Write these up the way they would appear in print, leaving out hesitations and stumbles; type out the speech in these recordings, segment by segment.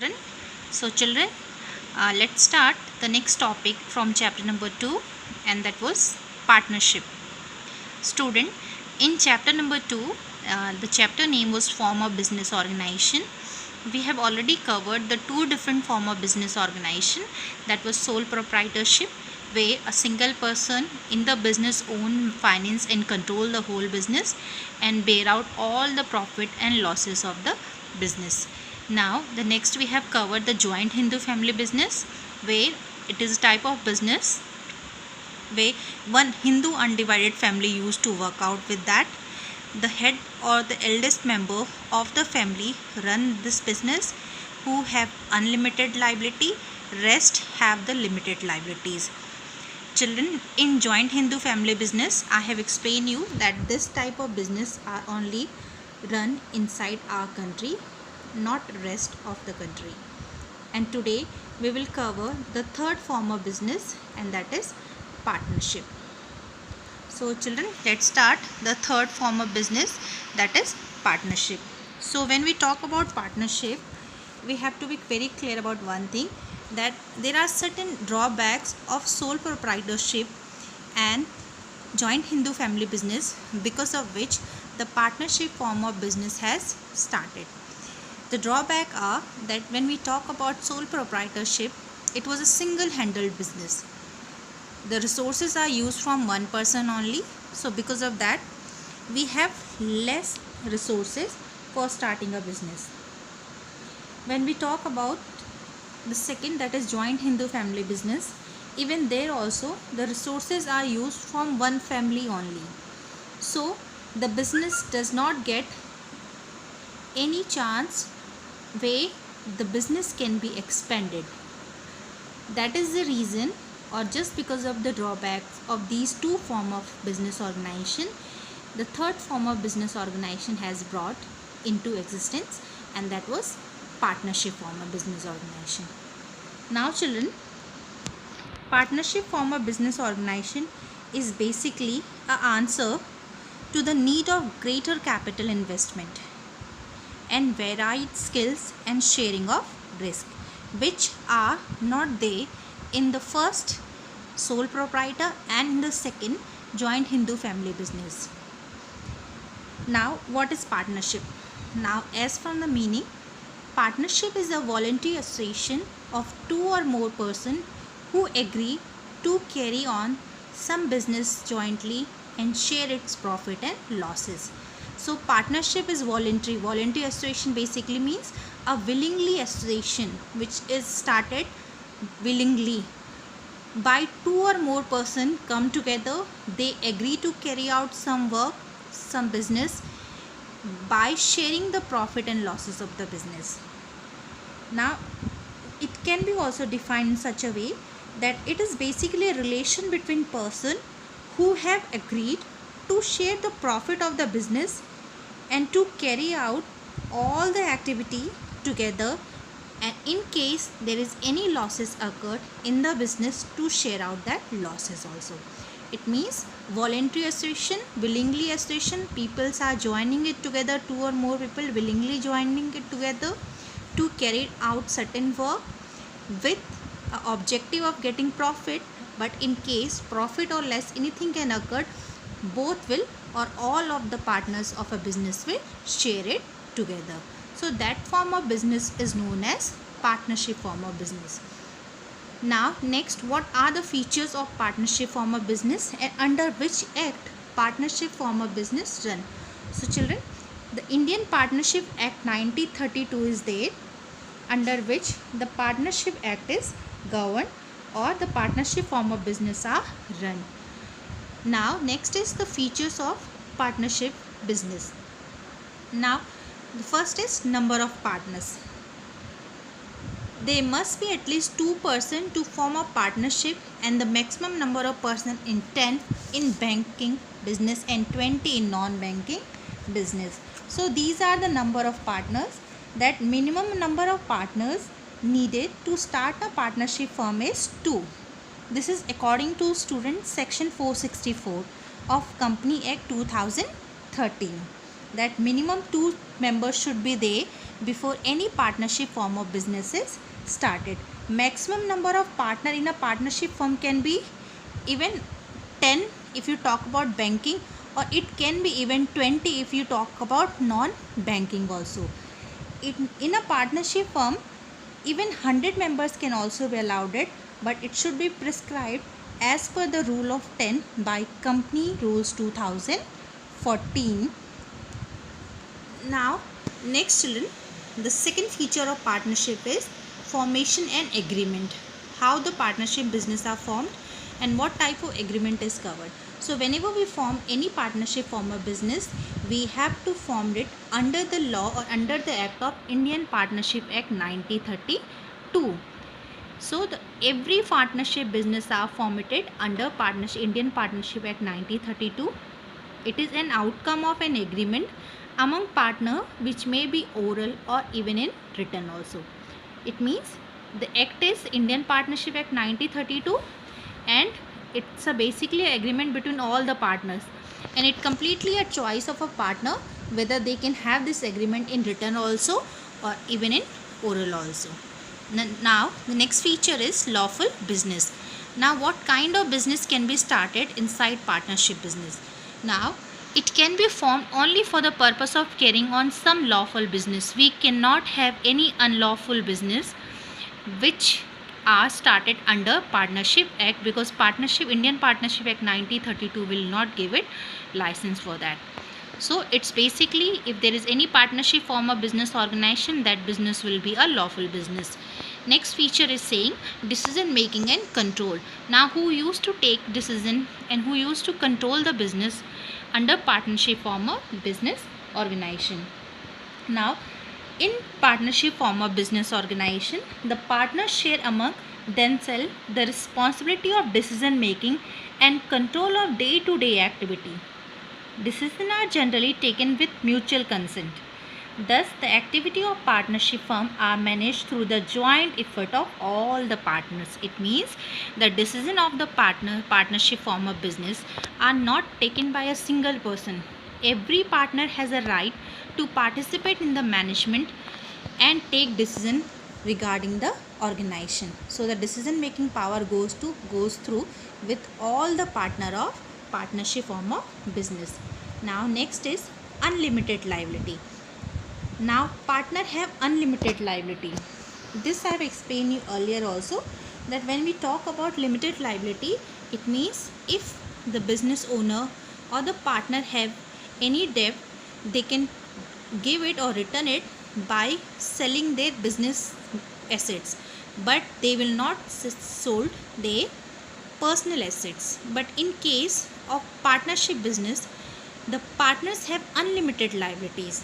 children. Let's start the next topic from chapter number 2, and that was partnership. Student, in chapter number 2, the chapter name was form of business organization. We have already covered the two different form of business organization, that was sole proprietorship, where a single person in the business own finance and control the whole business and bear out all the profit and losses of the business. Now the next we have covered the joint Hindu family business, where it is a type of business where one Hindu undivided family used to work out with that. The head or the eldest member of the family run this business, who have unlimited liability, rest have the limited liabilities. Children, in joint Hindu family business, I have explained you that this type of business are only run inside our country, not rest of the country. And today we will cover the third form of business, and that is partnership. So children, let's start the third form of business, that is partnership. So when we talk about partnership, we have to be very clear about one thing, that there are certain drawbacks of sole proprietorship and joint Hindu family business, because of which the partnership form of business has started. The drawback are that when we talk about sole proprietorship, it was a single-handled business. The resources are used from one person only, so because of that we have less resources for starting a business. When we talk about the second, that is joint Hindu family business, even there also the resources are used from one family only, so the business does not get any chance where the business can be expanded. That is the reason, or just because of the drawbacks of these two form of business organization, the third form of business organization has brought into existence, and that was partnership form of business organization. Now children, partnership form of business organization is basically an answer to the need of greater capital investment and varied skills and sharing of risk, which are not there in the first sole proprietor and in the second joint Hindu family business. Now what is partnership? Now, as from the meaning, partnership is a voluntary association of two or more persons who agree to carry on some business jointly and share its profit and losses. So partnership is voluntary. Voluntary association basically means a willingly association which is started willingly by two or more persons come together. They agree to carry out some work, some business, by sharing the profit and losses of the business. Now it can be also defined in such a way that it is basically a relation between person who have agreed to share the profit of the business and to carry out all the activity together, and in case there is any losses occurred in the business, to share out that losses also. It means voluntary association, willingly association, peoples are joining it together, two or more people willingly joining it together to carry out certain work with a objective of getting profit, but in case profit or less anything can occur, both will or all of the partners of a business will share it together. So that form of business is known as partnership form of business. Now next, what are the features of partnership form of business and under which act partnership form of business run? So children, the Indian Partnership Act 1932 is there, under which the Partnership Act is governed, or the partnership form of business are run. Now next is the features of partnership business. Now the first is number of partners. There must be at least 2 persons to form a partnership, and the maximum number of persons in 10 in banking business and 20 in non-banking business. So these are the number of partners. That minimum number of partners needed to start a partnership firm is 2. This is according to student section 464 of Company Act 2013. that minimum 2 members should be there before any partnership form of business is started. Maximum number of partner in a partnership firm can be even 10 if you talk about banking, or it can be even 20 if you talk about non-banking also. In a partnership firm, even 100 members can also be allowed it, but it should be prescribed as per the rule of 10 by Company Rules 2014. Now, next children, the second feature of partnership is formation and agreement. How the partnership business are formed and what type of agreement is covered. So whenever we form any partnership form of business, we have to form it under the law or under the Act of Indian Partnership Act 1932. So every partnership business are formatted under Indian Partnership Act 1932. It is an outcome of an agreement among partner which may be oral or even in written also. It means the act is Indian Partnership Act 1932, and it's basically an agreement between all the partners, and it completely a choice of a partner whether they can have this agreement in written also or even in oral also. Now the next feature is lawful business. Now what kind of business can be started inside partnership business? Now it can be formed only for the purpose of carrying on some lawful business. We cannot have any unlawful business which are started under Partnership Act, because Indian Partnership Act 1932 will not give it license for that. So it's basically, if there is any partnership form of business organization, that business will be a lawful business. Next feature is saying decision making and control. Now who used to take decision and who used to control the business under partnership form of business organization? Now in partnership form of business organization, the partners share among themselves the responsibility of decision making and control of day-to-day activity. Decisions are generally taken with mutual consent. Thus, the activity of partnership firm are managed through the joint effort of all the partners. It means the decision of the partnership form of business are not taken by a single person. Every partner has a right to participate in the management and take decision regarding the organization. So the decision making power goes through with all the partner of partnership form of business. Now next is unlimited liability. Now partner have unlimited liability. This I have explained you earlier also, that when we talk about limited liability, it means if the business owner or the partner have any debt, they can give it or return it by selling their business assets, but they will not sold their personal assets. But in case of partnership business, the partners have unlimited liabilities.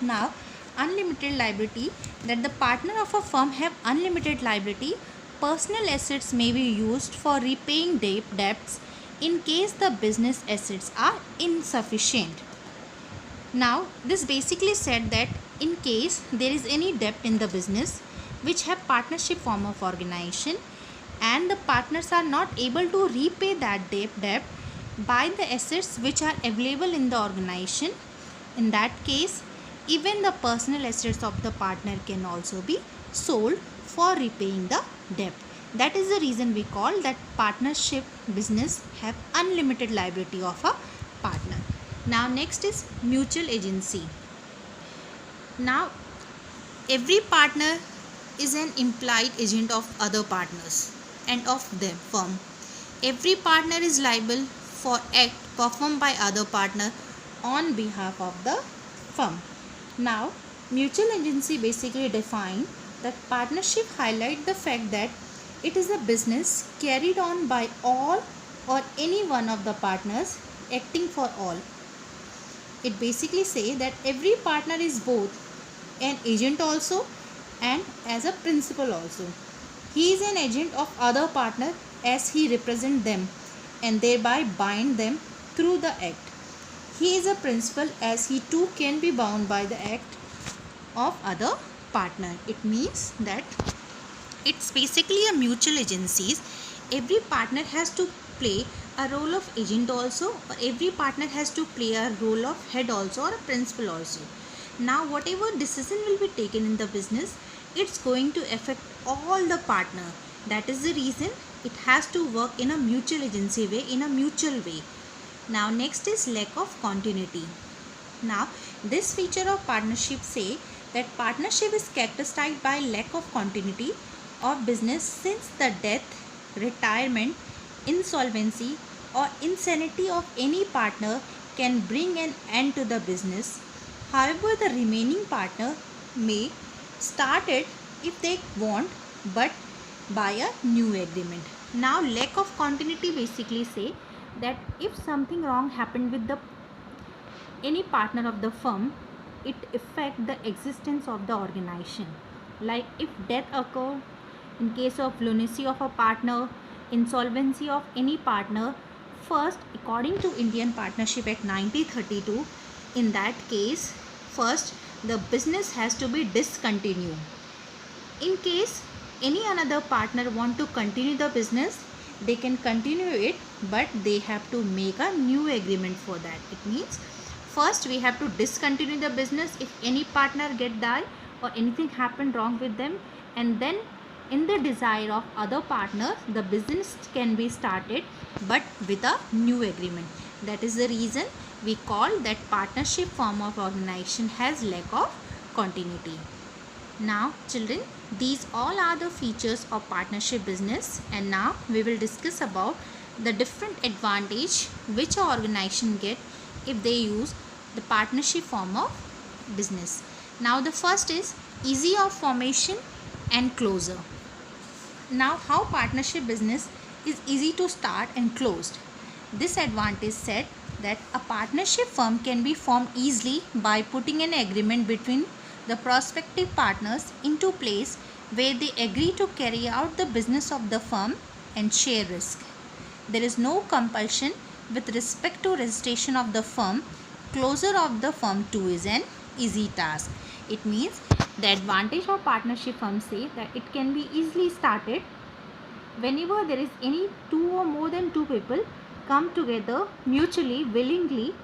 Now unlimited liability, that the partner of a firm have unlimited liability. Personal assets may be used for repaying debts in case the business assets are insufficient. Now this basically said that in case there is any debt in the business which have partnership form of organization and the partners are not able to repay that debt by the assets which are available in the organization, in that case even the personal assets of the partner can also be sold for repaying the debt. That is the reason we call that partnership business have unlimited liability of a partner. Now next is mutual agency. Now every partner is an implied agent of other partners and of the firm. Every partner is liable for act performed by other partner on behalf of the firm. Now mutual agency basically define that partnership highlight the fact that it is a business carried on by all or any one of the partners acting for all. It basically say that every partner is both an agent also and as a principal also. He is an agent of other partner as he represent them and thereby bind them through the act. He is a principal as he too can be bound by the act of other partner. It means that it's basically a mutual agencies. Every partner has to play a role of agent also, or every partner has to play a role of head also or a principal also. Now whatever decision will be taken in the business, it's going to affect all the partner. That is the reason it has to work in a mutual agency way, in a mutual way. Now next is lack of continuity. Now this feature of partnership say that partnership is characterized by lack of continuity of business, since the death, retirement, insolvency or insanity of any partner can bring an end to the business. However, the remaining partner may start it if they want, but by a new agreement. Now lack of continuity basically say that if something wrong happened with the any partner of the firm, it affect the existence of the organization. Like if death occur, in case of lunacy of a partner, insolvency of any partner, first according to Indian Partnership Act 1932, in that case first the business has to be discontinued. In case any another partner want to continue the business, they can continue it, but they have to make a new agreement for that. It means first we have to discontinue the business if any partner get die or anything happened wrong with them, and then in the desire of other partners the business can be started, but with a new agreement. That is the reason we call that partnership form of organization has lack of continuity. Now children, these all are the features of partnership business, and now we will discuss about the different advantage which an organization get if they use the partnership form of business. Now the first is easy of formation and closure. Now how partnership business is easy to start and closed. This advantage said that a partnership firm can be formed easily by putting an agreement between the prospective partners into place where they agree to carry out the business of the firm and share risk. There is no compulsion with respect to registration of the firm. Closure of the firm too is an easy task. It means the advantage of partnership firm say that it can be easily started whenever there is any two or more than two people come together mutually willingly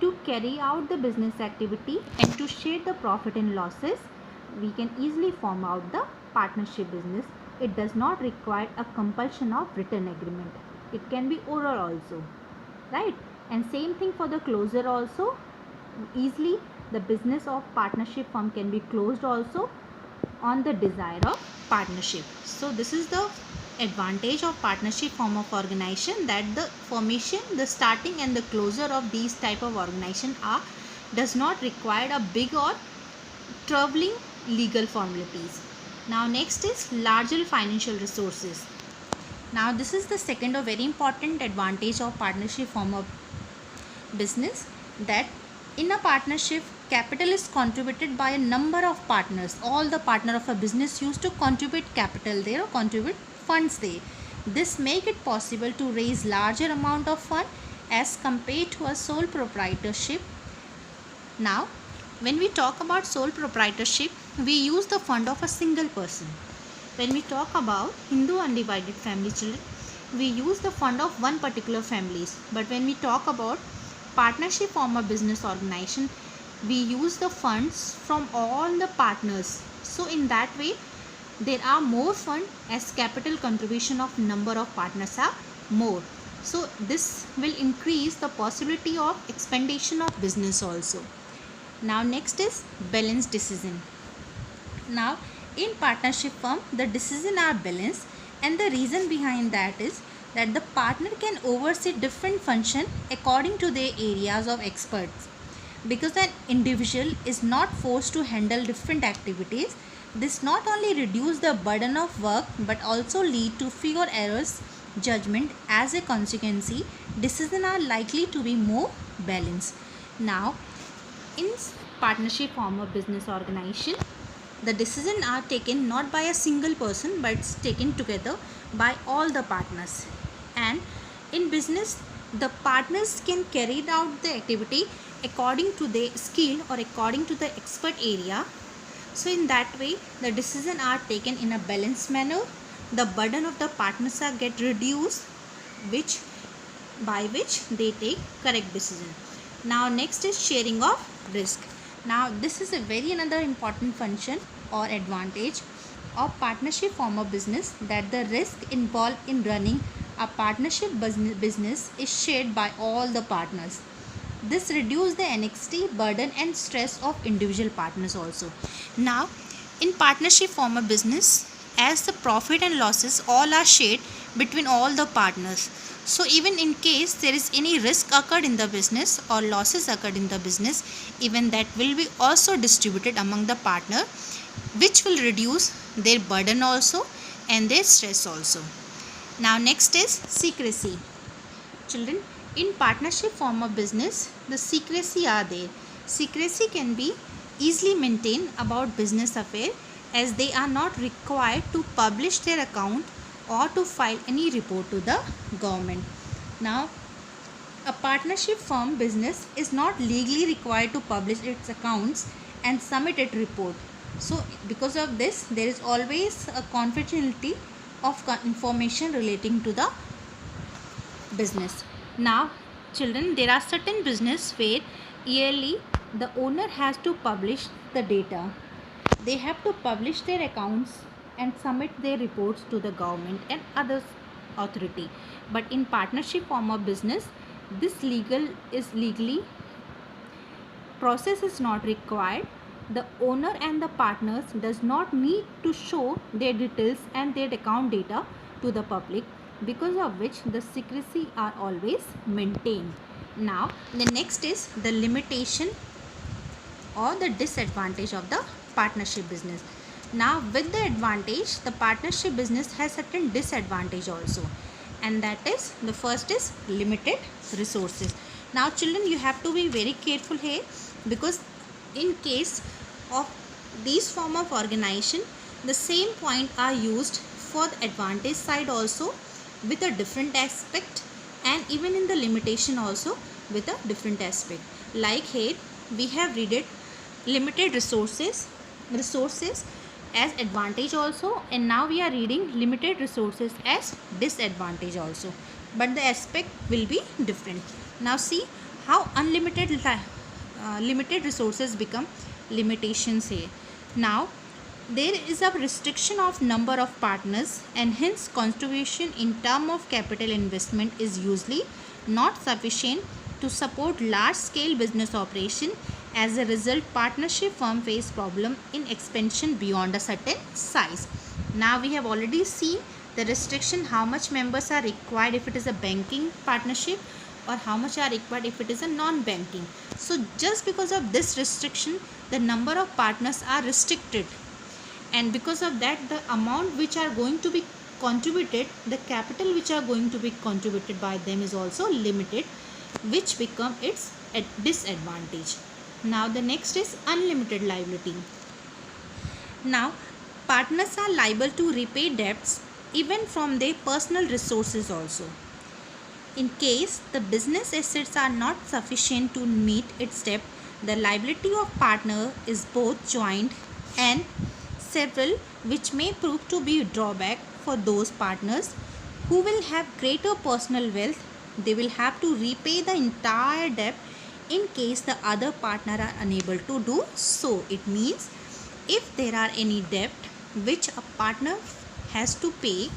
to carry out the business activity and to share the profit and losses. We can easily form out the partnership business. It does not require a compulsion of written agreement. It can be oral also, right? And same thing for the closure also. Easily the business of partnership firm can be closed also on the desire of partnership. So this is the advantage of partnership form of organization, that the formation, the starting and the closure of these type of organization does not require a big or troubling legal formalities. Now next is larger financial resources. Now this is the second or very important advantage of partnership form of business, that in a partnership capital is contributed by a number of partners. All the partner of a business used to contribute capital there or contribute funds there. This make it possible to raise larger amount of fund as compared to a sole proprietorship. Now when we talk about sole proprietorship, we use the fund of a single person. When we talk about Hindu undivided family children, we use the fund of one particular families. But when we talk about partnership form of business organization, we use the funds from all the partners. So in that way there are more fund as capital contribution of number of partners are more. So this will increase the possibility of expansion of business also. Now next is balanced decision. Now in partnership firm the decision are balanced, and the reason behind that is that the partner can oversee different function according to their areas of experts. Because an individual is not forced to handle different activities, this not only reduce the burden of work but also lead to fewer errors judgment. As a consequence, decisions are likely to be more balanced. Now in partnership form of business organization, the decisions are taken not by a single person but it's taken together by all the partners. And in business the partners can carry out the activity according to their skill or according to the expert area. So in that way the decisions are taken in a balanced manner. The burden of the partners are get reduced, which by which they take correct decision. Now next is sharing of risk. Now this is a very another important function or advantage of partnership form of business, that the risk involved in running a partnership business is shared by all the partners. This reduces the anxiety, burden and stress of individual partners also. Now in partnership form of business, as the profit and losses all are shared between all the partners. So even in case there is any risk occurred in the business or losses occurred in the business, even that will be also distributed among the partner, which will reduce their burden also and their stress also. Now next is secrecy. Children, in partnership form of business, the secrecy are there. Secrecy can be easily maintained about business affair, as they are not required to publish their account or to file any report to the government. Now, a partnership firm business is not legally required to publish its accounts and submit its report. So, because of this, there is always a confidentiality of information relating to the business. Now, children, there are certain business where yearly the owner has to publish the data. They have to publish their accounts and submit their reports to the government and other authority. But in partnership form of business, this legally process is not required. The owner and the partners does not need to show their details and their account data to the public, because of which the secrecy are always maintained. Now the next is the limitation or the disadvantage of the partnership business. Now with the advantage, the partnership business has certain disadvantage also, and that is, the first is limited resources. Now children, you have to be very careful here, because in case of these form of organization, the same point are used for the advantage side also with a different aspect, and even in the limitation also with a different aspect. Like here we have read it limited resources as advantage also, and now we are reading limited resources as disadvantage also, but the aspect will be different. Now see how limited resources become limitations here. Now there is a restriction of number of partners, and hence contribution in term of capital investment is usually not sufficient to support large scale business operation. As a result, partnership firm face problem in expansion beyond a certain size. Now we have already seen the restriction, how much members are required if it is a banking partnership, or how much are required if it is a non-banking. So just because of this restriction, the number of partners are restricted, and because of that, the amount which are going to be contributed, the capital which are going to be contributed by them is also limited, which become its disadvantage. Now the next is unlimited liability. Now partners are liable to repay debts even from their personal resources also. In case the business assets are not sufficient to meet its debt, the liability of partner is both joint and several, which may prove to be a drawback for those partners who will have greater personal wealth. They will have to repay the entire debt in case the other partner are unable to do so. It means if there are any debt which a partner has to pay,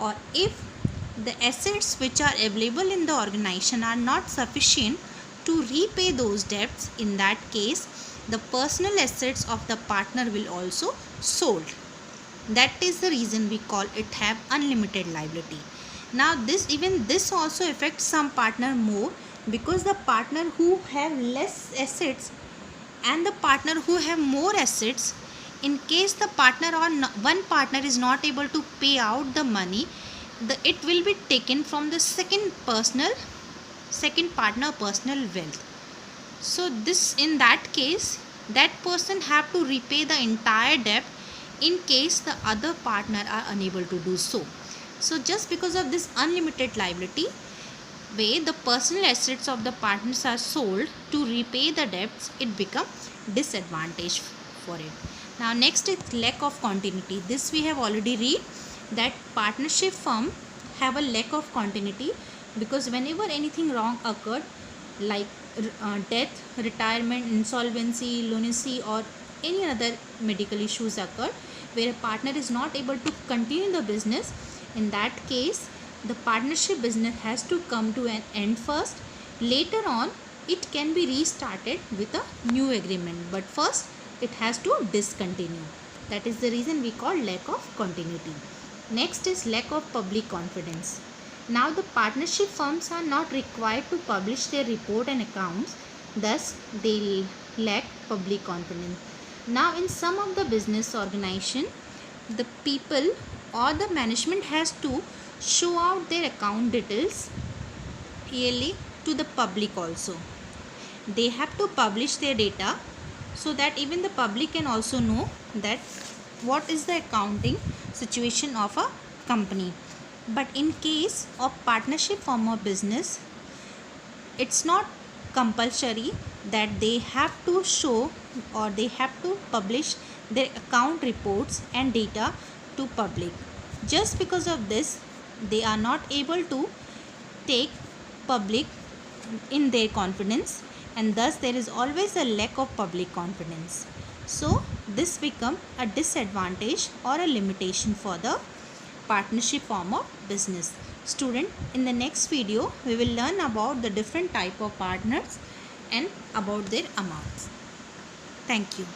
or if the assets which are available in the organization are not sufficient to repay those debts, in that case the personal assets of the partner will also sold. That is the reason we call it have unlimited liability. Now this also affects some partner more, because the partner who have less assets and the partner who have more assets, in case the partner or one partner is not able to pay out the money, it will be taken from the second partner personal wealth. So this, in that case, that person have to repay the entire debt in case the other partner are unable to do so. So just because of this unlimited liability, way the personal assets of the partners are sold to repay the debts, it become disadvantage for it. Now next is lack of continuity. This we have already read, that partnership firm have a lack of continuity, because whenever anything wrong occurred, like death, retirement, insolvency, lunacy, or any other medical issues occurred where a partner is not able to continue the business, in that case the partnership business has to come to an end first. Later on it can be restarted with a new agreement, but first it has to discontinue. That is the reason we call lack of continuity. Next is lack of public confidence. Now the partnership firms are not required to publish their report and accounts, thus they lack public confidence. Now in some of the business organization, the people or the management has to show out their account details yearly to the public also. They have to publish their data so that even the public can also know that what is the accounting situation of a company. But in case of partnership form of business, it's not compulsory that they have to show or they have to publish their account reports and data to public. Just because of this, they are not able to take public in their confidence, and thus there is always a lack of public confidence. So this become a disadvantage or a limitation for the partnership form of business. Student, in the next video we will learn about the different type of partners and about their amounts. Thank you.